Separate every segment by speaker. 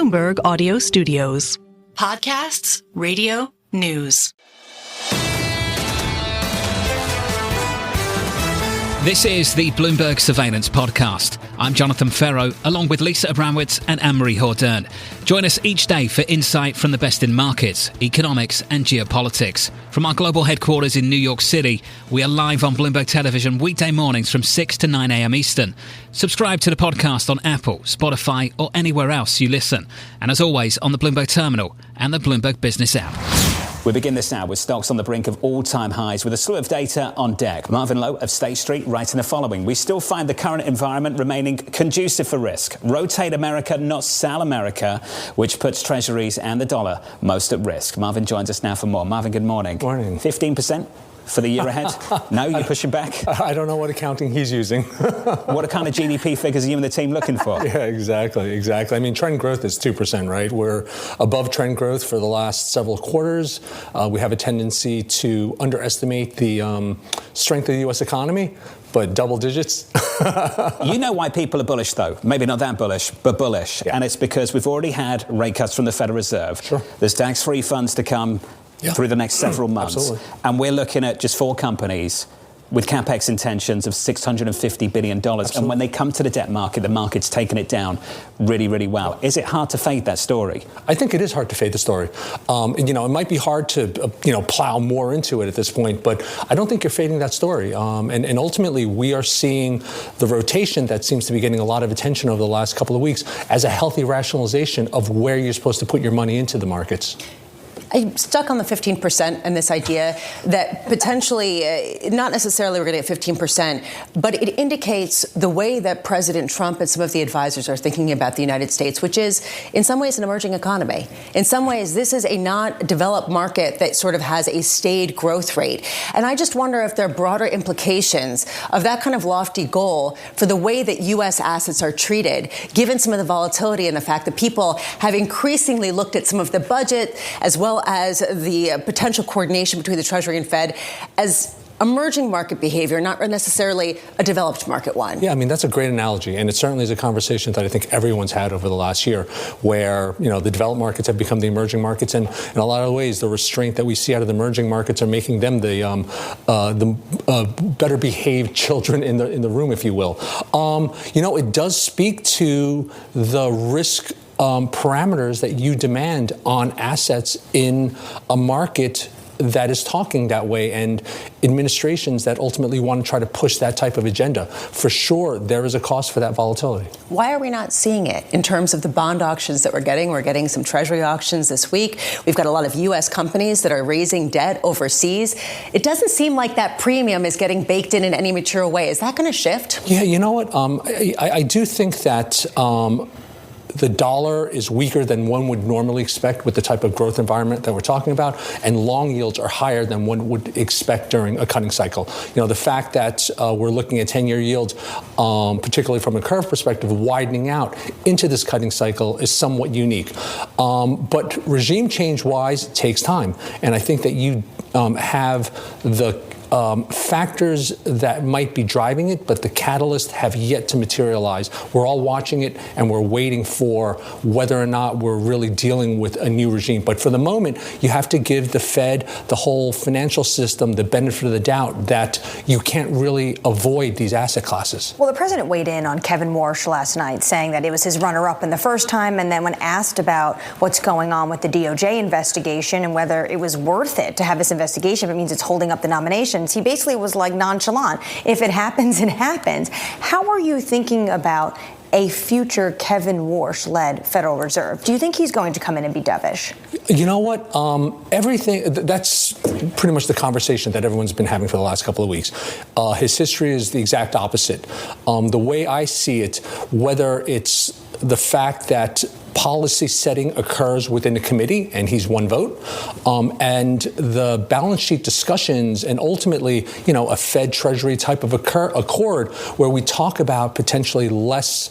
Speaker 1: Bloomberg Audio Studios.
Speaker 2: Podcasts, radio, news.
Speaker 3: This is the Bloomberg Surveillance Podcast. I'm Jonathan Ferro, along with Lisa Abramowitz and Anne-Marie Hordern. Join us each day for insight from the best in markets, economics and geopolitics. From our global headquarters in New York City, we are live on Bloomberg Television weekday mornings from 6 to 9 a.m. Eastern. Subscribe to the podcast on Apple, Spotify or anywhere else you listen. And as always, on the Bloomberg Terminal and the Bloomberg Business app.
Speaker 4: We begin this hour with stocks on the brink of all-time highs with a slew of data on deck. Marvin Lowe of State Street writing the following. We still find the current environment remaining conducive for risk. Rotate America, not sell America, which puts treasuries and the dollar most at risk. Marvin joins us now for more. Marvin, good morning.
Speaker 5: Morning.
Speaker 4: 15%? For the year ahead? No, you're pushing back?
Speaker 5: I don't know what accounting he's using.
Speaker 4: What kind of GDP figures are you and the team looking for?
Speaker 5: Yeah, exactly. I mean, trend growth is 2%, right? We're above trend growth for the last several quarters. We have a tendency to underestimate the strength of the U.S. economy, but double digits.
Speaker 4: You know why people are bullish, though. Maybe not that bullish, but bullish. Yeah. And it's because we've already had rate cuts from the Federal Reserve. Sure. There's tax-free funds to come. Yeah. Through the next several months.
Speaker 5: Absolutely. And
Speaker 4: we're looking at just 4 companies with capex intentions of $650 billion. Absolutely. And when they come to the debt market, the market's taken it down really, really well. Is it hard to fade that story?
Speaker 5: I think it is hard to fade the story. It might be hard to, plow more into it at this point, but I don't think you're fading that story. And ultimately, we are seeing the rotation that seems to be getting a lot of attention over the last couple of weeks as a healthy rationalization of where you're supposed to put your money into the markets.
Speaker 6: I'm stuck on the 15% and this idea that potentially, not necessarily we're going to get 15%, but it indicates the way that President Trump and some of the advisors are thinking about the United States, which is in some ways an emerging economy. In some ways, this is a not developed market that sort of has a staid growth rate. And I just wonder if there are broader implications of that kind of lofty goal for the way that U.S. assets are treated, given some of the volatility and the fact that people have increasingly looked at some of the budget as well as the potential coordination between the Treasury and Fed as emerging market behavior, not necessarily a developed market one.
Speaker 5: Yeah, I mean, that's a great analogy. And it certainly is a conversation that I think everyone's had over the last year where, the developed markets have become the emerging markets. And in a lot of ways, the restraint that we see out of the emerging markets are making them the better behaved children in the room, if you will. It does speak to the risk parameters that you demand on assets in a market that is talking that way and administrations that ultimately want to try to push that type of agenda. For sure, there is a cost for that volatility.
Speaker 6: Why are we not seeing it in terms of the bond auctions that we're getting? We're getting some Treasury auctions this week. We've got a lot of U.S. companies that are raising debt overseas. It doesn't seem like that premium is getting baked in any material way. Is that going to shift?
Speaker 5: Yeah, you know what? I do think that the dollar is weaker than one would normally expect with the type of growth environment that we're talking about, and long yields are higher than one would expect during a cutting cycle. The fact that we're looking at 10-year yields, particularly from a curve perspective, widening out into this cutting cycle is somewhat unique. But regime change-wise takes time, and I think that you have the factors that might be driving it, but the catalysts have yet to materialize. We're all watching it, and we're waiting for whether or not we're really dealing with a new regime. But for the moment, you have to give the Fed, the whole financial system, the benefit of the doubt that you can't really avoid these asset classes.
Speaker 7: Well, the president weighed in on Kevin Warsh last night, saying that it was his runner-up in the first time, and then when asked about what's going on with the DOJ investigation and whether it was worth it to have this investigation, if it means it's holding up the nomination, he basically was like nonchalant. If it happens, it happens. How are you thinking about a future Kevin Warsh-led Federal Reserve? Do you think he's going to come in and be dovish?
Speaker 5: You know what? That's pretty much the conversation that everyone's been having for the last couple of weeks. His history is the exact opposite. The way I see it, whether it's the fact that policy setting occurs within a committee, and he's one vote, and the balance sheet discussions, and ultimately, a Fed Treasury type of accord where we talk about potentially less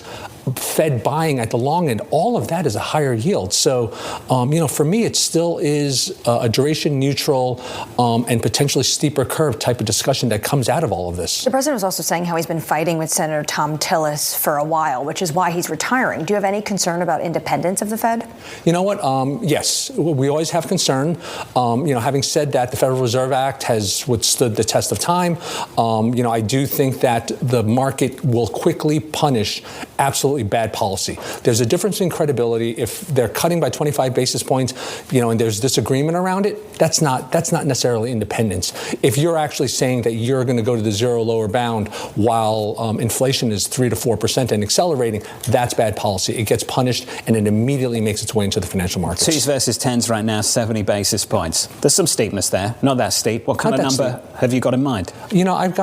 Speaker 5: Fed buying at the long end, all of that is a higher yield. So, for me, it still is a duration neutral and potentially steeper curve type of discussion that comes out of all of this.
Speaker 7: The president was also saying how he's been fighting with Senator Tom Tillis for a while, which is why he's retiring. Do you have any concern about independence of the Fed?
Speaker 5: You know what? Yes, we always have concern. Having said that, the Federal Reserve Act has withstood the test of time. I do think that the market will quickly punish absolutely bad policy. There's a difference in credibility. If they're cutting by 25 basis points, and there's disagreement around it, that's not necessarily independence. If you're actually saying that you're going to go to the zero lower bound while inflation is 3 to 4% and accelerating, that's bad policy. It gets punished and it immediately makes its way into the financial markets.
Speaker 4: 2s versus 10s right now, 70 basis points. There's some steepness there. Not that steep. What kind of number have you got in mind?
Speaker 5: I've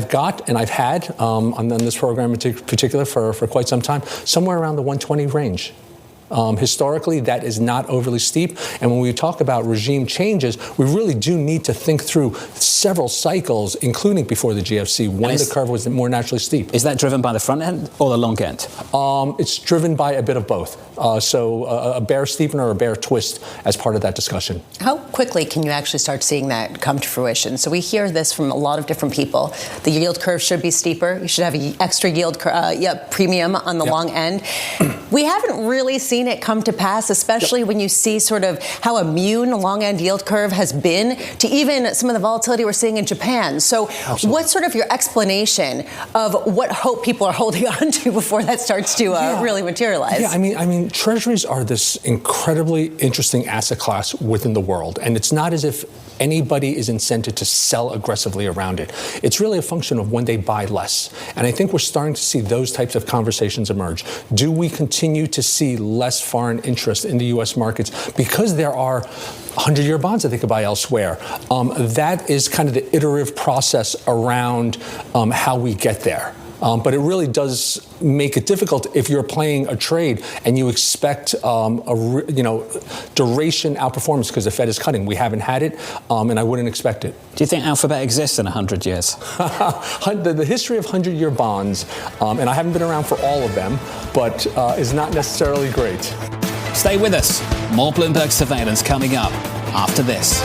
Speaker 5: got and I've had on this program in particular for quite some time, somewhere around the 120 range. Historically, that is not overly steep. And when we talk about regime changes, we really do need to think through several cycles, including before the GFC, when the curve was more naturally steep.
Speaker 4: Is that driven by the front end or the long end?
Speaker 5: It's driven by a bit of both. So a bear steepener or a bear twist as part of that discussion.
Speaker 6: How quickly can you actually start seeing that come to fruition? So we hear this from a lot of different people. The yield curve should be steeper. You should have an extra yield premium on the long end. We haven't really seen it come to pass, especially when you see sort of how immune the long end yield curve has been to even some of the volatility we're seeing in Japan. So what's sort of your explanation of what hope people are holding on to before that starts to really materialize?
Speaker 5: Yeah, I mean, treasuries are this incredibly interesting asset class within the world. And it's not as if anybody is incented to sell aggressively around it. It's really a function of when they buy less. And I think we're starting to see those types of conversations emerge. Do we continue to see less foreign interest in the U.S. markets because there are 100-year bonds that they could buy elsewhere? That is kind of the iterative process around how we get there. But it really does make it difficult if you're playing a trade and you expect duration outperformance because the Fed is cutting. We haven't had it, and I wouldn't expect it.
Speaker 4: Do you think alphabet exists in 100 years?
Speaker 5: The history of 100-year bonds, and I haven't been around for all of them, but is not necessarily great.
Speaker 4: Stay with us. More Bloomberg surveillance coming up after this.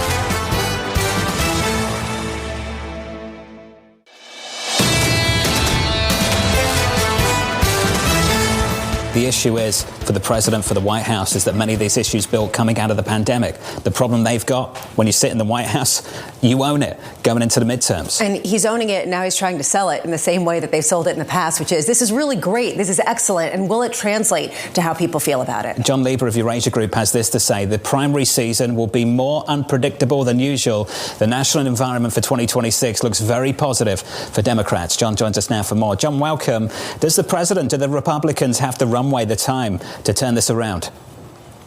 Speaker 4: The issue is, for the president, for the White House, is that many of these issues built coming out of the pandemic. The problem they've got, when you sit in the White House, you own it going into the midterms.
Speaker 6: And he's owning it, and now he's trying to sell it in the same way that they've sold it in the past, which is, this is really great, this is excellent, and will it translate to how people feel about it?
Speaker 4: John Lieber of Eurasia Group has this to say: the primary season will be more unpredictable than usual. The national environment for 2026 looks very positive for Democrats. John joins us now for more. John, welcome. Does the president, do the Republicans have the runway, the time to turn this around?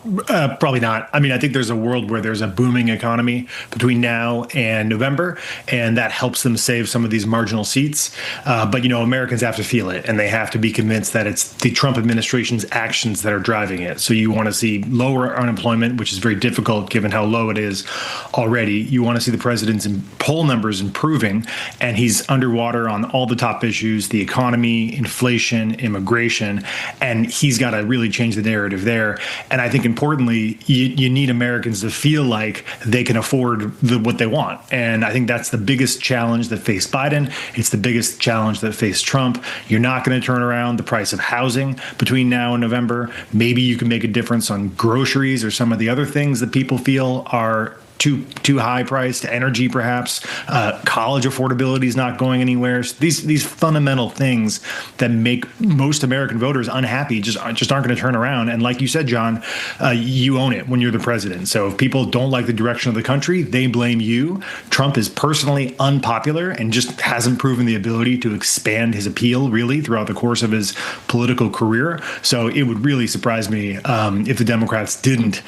Speaker 8: Probably not. I mean, I think there's a world where there's a booming economy between now and November, and that helps them save some of these marginal seats. But, Americans have to feel it, and they have to be convinced that it's the Trump administration's actions that are driving it. So you want to see lower unemployment, which is very difficult given how low it is already. You want to see the president's poll numbers improving, and he's underwater on all the top issues: the economy, inflation, immigration, and he's got to really change the narrative there. And I think importantly, you need Americans to feel like they can afford what they want. And I think that's the biggest challenge that faced Biden. It's the biggest challenge that faced Trump. You're not going to turn around the price of housing between now and November. Maybe you can make a difference on groceries or some of the other things that people feel are too high priced, energy perhaps, college affordability is not going anywhere. So these fundamental things that make most American voters unhappy just aren't going to turn around. And like you said, John, you own it when you're the president. So if people don't like the direction of the country, they blame you. Trump is personally unpopular and just hasn't proven the ability to expand his appeal really throughout the course of his political career. So it would really surprise me if the Democrats didn't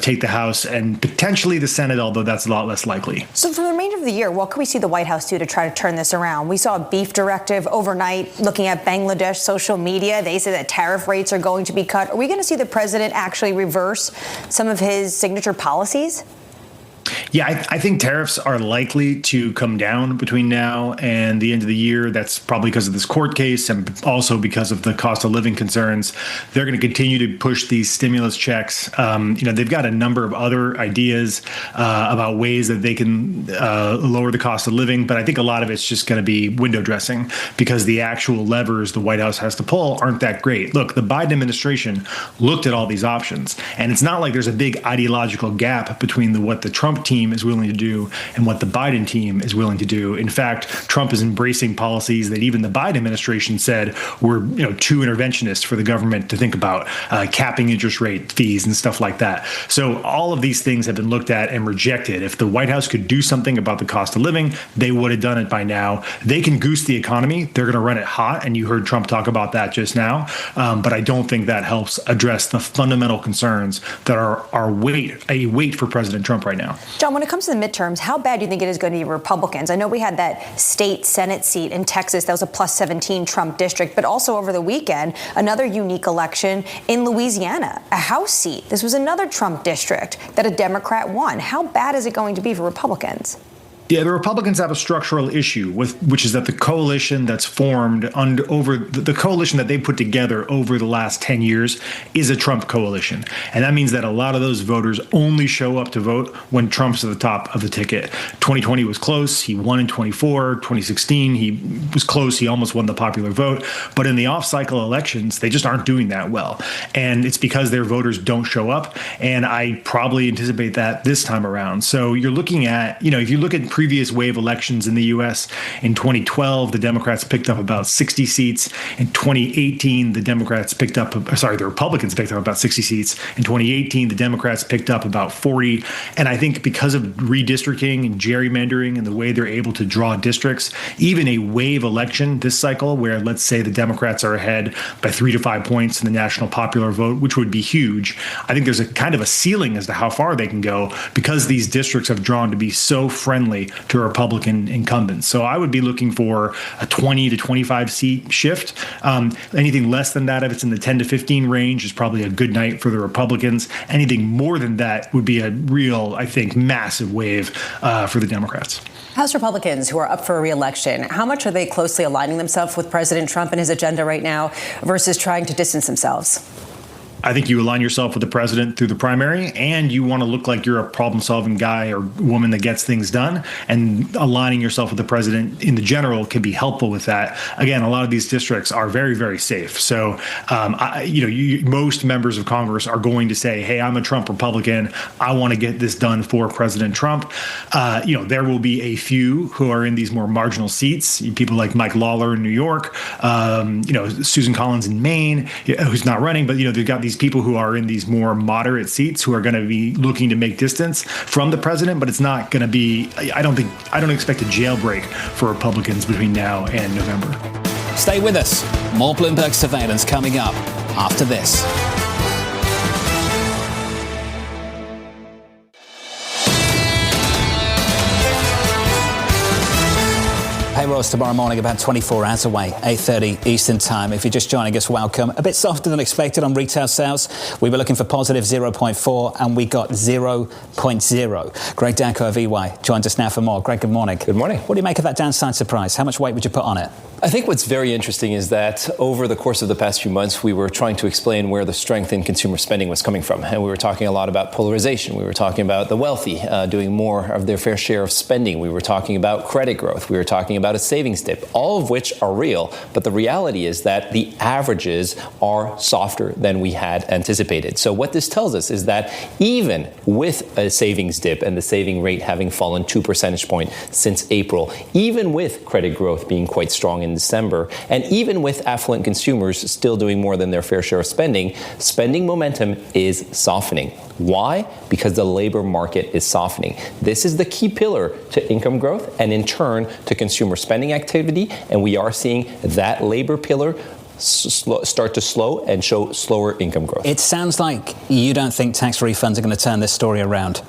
Speaker 8: take the House and potentially the Senate, although that's a lot less likely.
Speaker 7: So for the remainder of the year, what can we see the White House do to try to turn this around? We saw a beef directive overnight looking at Bangladesh social media. They say that tariff rates are going to be cut. Are we going to see the president actually reverse some of his signature policies?
Speaker 8: Yeah, I think tariffs are likely to come down between now and the end of the year. That's probably because of this court case and also because of the cost of living concerns. They're going to continue to push these stimulus checks. They've got a number of other ideas about ways that they can lower the cost of living. But I think a lot of it's just going to be window dressing because the actual levers the White House has to pull aren't that great. Look, the Biden administration looked at all these options, and it's not like there's a big ideological gap between what the Trump team is willing to do and what the Biden team is willing to do. In fact, Trump is embracing policies that even the Biden administration said were too interventionist for the government to think about, capping interest rate fees and stuff like that. So all of these things have been looked at and rejected. If the White House could do something about the cost of living, they would have done it by now. They can goose the economy. They're going to run it hot, and you heard Trump talk about that just now. But I don't think that helps address the fundamental concerns that are a weight for President Trump right now.
Speaker 7: John, when it comes to the midterms, how bad do you think it is going to be Republicans? I know we had that state Senate seat in Texas that was a plus 17 Trump district, but also over the weekend, another unique election in Louisiana, a House seat. This was another Trump district that a Democrat won. How bad is it going to be for Republicans?
Speaker 8: Yeah, the Republicans have a structural issue which is that the coalition that's formed over the coalition that they put together over the last 10 years is a Trump coalition. And that means that a lot of those voters only show up to vote when Trump's at the top of the ticket. 2020 was close. He won in 24. 2016, he was close. He almost won the popular vote. But in the off-cycle elections, they just aren't doing that well. And it's because their voters don't show up. And I probably anticipate that this time around. So you're looking at, if you look at previous wave elections in the U.S. In 2012, the Democrats picked up about 60 seats. In 2018, the Republicans picked up about 60 seats. In 2018, the Democrats picked up about 40. And I think because of redistricting and gerrymandering and the way they're able to draw districts, even a wave election this cycle, where let's say the Democrats are ahead by 3 to 5 points in the national popular vote, which would be huge, I think there's a kind of a ceiling as to how far they can go because these districts have drawn to be so friendly to Republican incumbents. So I would be looking for a 20 to 25 seat shift. Anything less than that, if it's in the 10 to 15 range, is probably a good night for the Republicans. Anything more than that would be a real, I think, massive wave for the Democrats.
Speaker 6: House Republicans who are up for re-election, how much are they closely aligning themselves with President Trump and his agenda right now versus trying to distance themselves?
Speaker 8: I think you align yourself with the president through the primary, and you want to look like you're a problem-solving guy or woman that gets things done. And aligning yourself with the president in the general can be helpful with that. Again, a lot of these districts are very, very safe. So, most members of Congress are going to say, "Hey, I'm a Trump Republican. I want to get this done for President Trump." There will be a few who are in these more marginal seats. People like Mike Lawler in New York, Susan Collins in Maine, who's not running, but they've got these people who are in these more moderate seats who are going to be looking to make distance from the president, but it's not going to be, I don't expect a jailbreak for Republicans between now and November.
Speaker 3: Stay with us. More Bloomberg surveillance coming up after this. Payrolls tomorrow morning, about 24 hours away, 8:30 Eastern Time. If you're just joining us, welcome. A bit softer than expected on retail sales. We were looking for positive 0.4 and we got 0.0. Greg Daco of EY joins us now for more. Greg, good morning.
Speaker 9: Good morning.
Speaker 3: What do you make of that downside surprise? How much weight would you put on it?
Speaker 9: I think what's very interesting is that over the course of the past few months, we were trying to explain where the strength in consumer spending was coming from. And we were talking a lot about polarization. We were talking about the wealthy doing more of their fair share of spending. We were talking about credit growth. We were talking about a savings dip, all of which are real. But the reality is that the averages are softer than we had anticipated. So what this tells us is that even with a savings dip and the saving rate having fallen 2 percentage points since April, even with credit growth being quite strong in December, and even with affluent consumers still doing more than their fair share of spending, spending momentum is softening. Why? Because the labor market is softening. This is the key pillar to income growth and in turn to consumer spending activity. And we are seeing that labor pillar start to slow and show slower income growth.
Speaker 3: It sounds like you don't think tax refunds are going to turn this story around.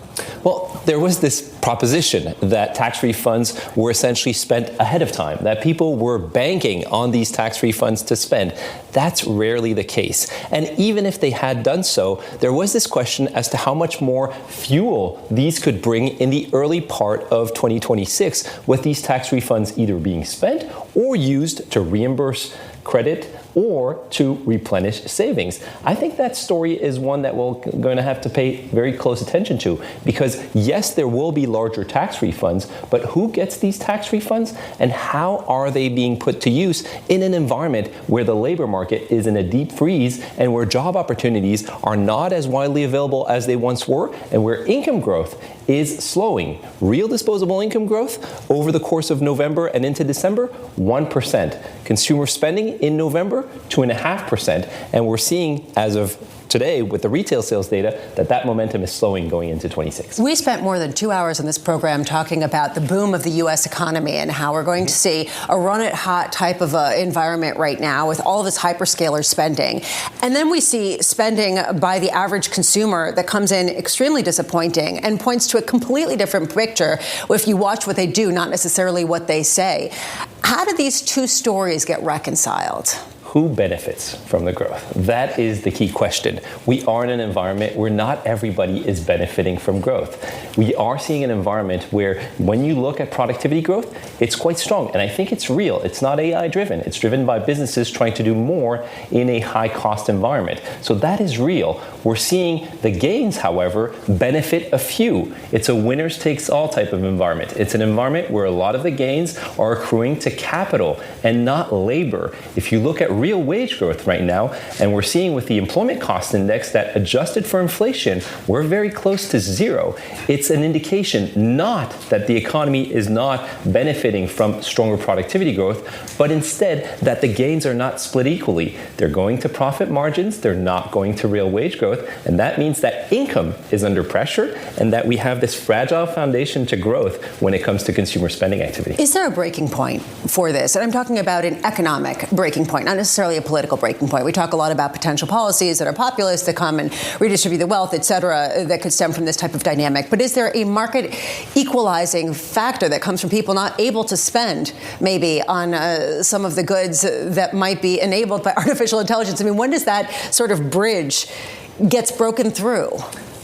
Speaker 9: Well, there was this proposition that tax refunds were essentially spent ahead of time, that people were banking on these tax refunds to spend. That's rarely the case. And even if they had done so, there was this question as to how much more fuel these could bring in the early part of 2026, with these tax refunds either being spent or used to reimburse credit or to replenish savings. I think that story is one that we're going to have to pay very close attention to, because yes, there will be larger tax refunds, but who gets these tax refunds and how are they being put to use in an environment where the labor market is in a deep freeze and where job opportunities are not as widely available as they once were, and where income growth is slowing. Real disposable income growth over the course of November and into December, 1%. Consumer spending in November, 2.5%. And we're seeing, as of today, with the retail sales data, that momentum is slowing going into 26.
Speaker 6: We spent more than 2 hours in this program talking about the boom of the U.S. economy and how we're going to see a run-it-hot type of environment right now with all of this hyperscaler spending. And then we see spending by the average consumer that comes in extremely disappointing and points to a completely different picture if you watch what they do, not necessarily what they say. How do these two stories get reconciled?
Speaker 9: Who benefits from the growth? That is the key question. We are in an environment where not everybody is benefiting from growth. We are seeing an environment where when you look at productivity growth, it's quite strong. And I think it's real. It's not AI driven. It's driven by businesses trying to do more in a high cost environment. So that is real. We're seeing the gains, however, benefit a few. It's a winners takes all type of environment. It's an environment where a lot of the gains are accruing to capital and not labor. If you look at real wage growth right now, and we're seeing with the employment cost index that adjusted for inflation, we're very close to zero. It's an indication not that the economy is not benefiting from stronger productivity growth, but instead that the gains are not split equally. They're going to profit margins, they're not going to real wage growth, and that means that income is under pressure and that we have this fragile foundation to growth when it comes to consumer spending activity.
Speaker 6: Is there a breaking point for this? And I'm talking about an economic breaking point, not necessarily a political breaking point. We talk a lot about potential policies that are populist that come and redistribute the wealth, et cetera, that could stem from this type of dynamic. But is there a market equalizing factor that comes from people not able to spend maybe on some of the goods that might be enabled by artificial intelligence? I mean, when does that sort of bridge gets broken through?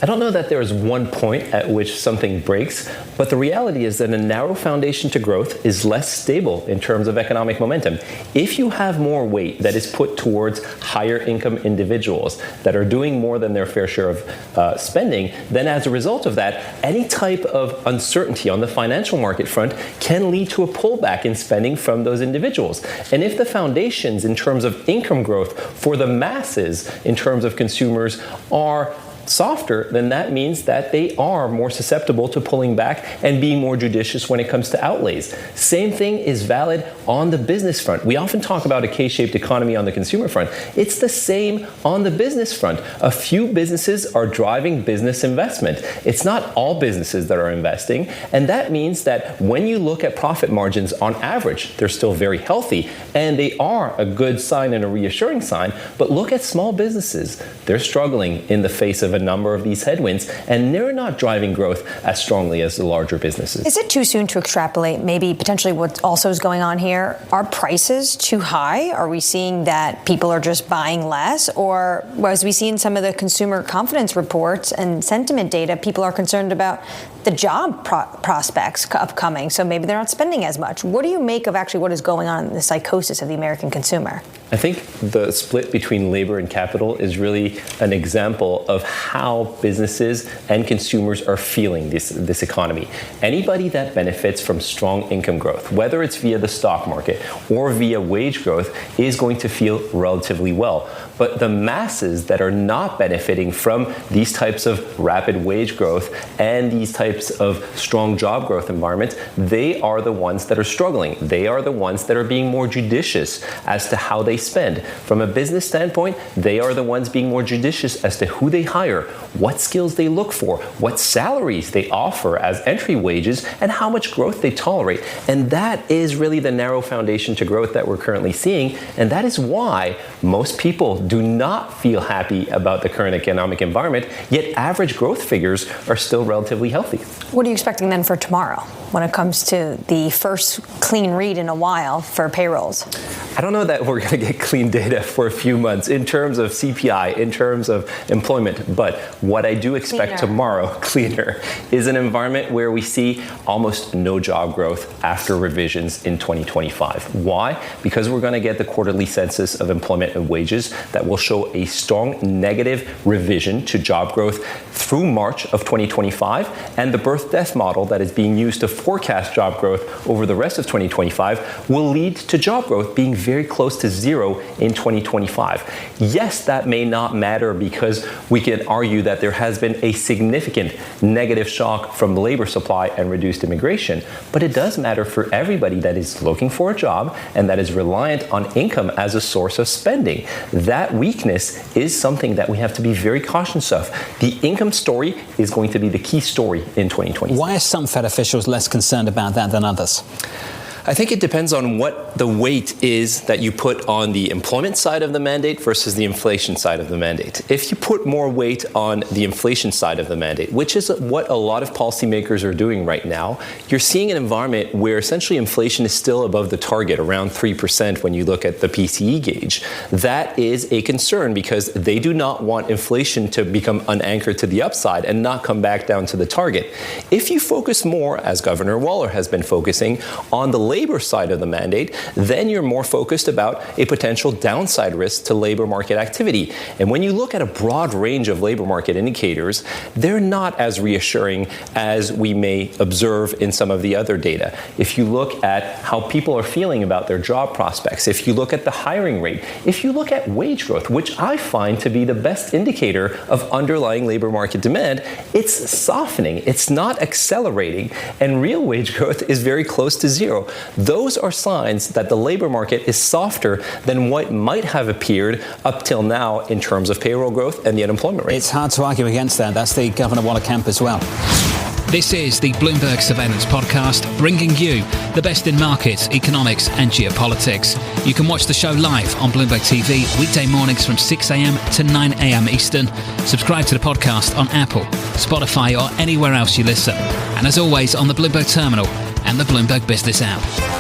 Speaker 9: I don't know that there is one point at which something breaks, but the reality is that a narrow foundation to growth is less stable in terms of economic momentum. If you have more weight that is put towards higher income individuals that are doing more than their fair share of spending, then as a result of that, any type of uncertainty on the financial market front can lead to a pullback in spending from those individuals. And if the foundations in terms of income growth for the masses, in terms of consumers, are softer, then that means that they are more susceptible to pulling back and being more judicious when it comes to outlays. Same thing is valid on the business front. We often talk about a K-shaped economy on the consumer front. It's the same on the business front. A few businesses are driving business investment. It's not all businesses that are investing, and that means that when you look at profit margins on average, they're still very healthy, and they are a good sign and a reassuring sign, but look at small businesses. They're struggling in the face of a number of these headwinds, and they're not driving growth as strongly as the larger businesses.
Speaker 7: Is it too soon to extrapolate maybe potentially what also is going on here? Are prices too high? Are we seeing that people are just buying less? Or as we see in some of the consumer confidence reports and sentiment data, people are concerned about the job prospects upcoming, so maybe they're not spending as much. What do you make of actually what is going on in the psychosis of the American consumer?
Speaker 9: I think the split between labor and capital is really an example of how businesses and consumers are feeling this economy. Anybody that benefits from strong income growth, whether it's via the stock market or via wage growth, is going to feel relatively well. But the masses that are not benefiting from these types of rapid wage growth and these types types of strong job growth environments, they are the ones that are struggling. They are the ones that are being more judicious as to how they spend. From a business standpoint, they are the ones being more judicious as to who they hire, what skills they look for, what salaries they offer as entry wages, and how much growth they tolerate. And that is really the narrow foundation to growth that we're currently seeing. And that is why most people do not feel happy about the current economic environment, yet average growth figures are still relatively healthy.
Speaker 7: What are you expecting then for tomorrow when it comes to the first clean read in a while for payrolls?
Speaker 9: I don't know that we're going to get clean data for a few months in terms of CPI, in terms of employment. But what I do expect tomorrow, cleaner, is an environment where we see almost no job growth after revisions in 2025. Why? Because we're going to get the quarterly census of employment and wages that will show a strong negative revision to job growth through March of 2025. And the birth-death model that is being used to forecast job growth over the rest of 2025 will lead to job growth being very close to zero in 2025. Yes, that may not matter because we can argue that there has been a significant negative shock from labor supply and reduced immigration, but it does matter for everybody that is looking for a job and that is reliant on income as a source of spending. That weakness is something that we have to be very cautious of. The income story is going to be the key story in 2020.
Speaker 4: Why are some Fed officials less concerned about that than others?
Speaker 9: I think it depends on what the weight is that you put on the employment side of the mandate versus the inflation side of the mandate. If you put more weight on the inflation side of the mandate, which is what a lot of policymakers are doing right now, you're seeing an environment where essentially inflation is still above the target, around 3% when you look at the PCE gauge. That is a concern because they do not want inflation to become unanchored to the upside and not come back down to the target. If you focus more, as Governor Waller has been focusing, on the labor side of the mandate, then you're more focused about a potential downside risk to labor market activity. And when you look at a broad range of labor market indicators, they're not as reassuring as we may observe in some of the other data. If you look at how people are feeling about their job prospects, if you look at the hiring rate, if you look at wage growth, which I find to be the best indicator of underlying labor market demand, it's softening. It's not accelerating. And real wage growth is very close to zero. Those are signs that the labor market is softer than what might have appeared up till now in terms of payroll growth and the unemployment rate.
Speaker 4: It's hard to argue against that. That's the Governor Waller camp as well.
Speaker 3: This is the Bloomberg Surveillance Podcast, bringing you the best in markets, economics and geopolitics. You can watch the show live on Bloomberg TV weekday mornings from 6 a.m. to 9 a.m. Eastern. Subscribe to the podcast on Apple, Spotify or anywhere else you listen. And as always, on the Bloomberg Terminal and the Bloomberg Business app.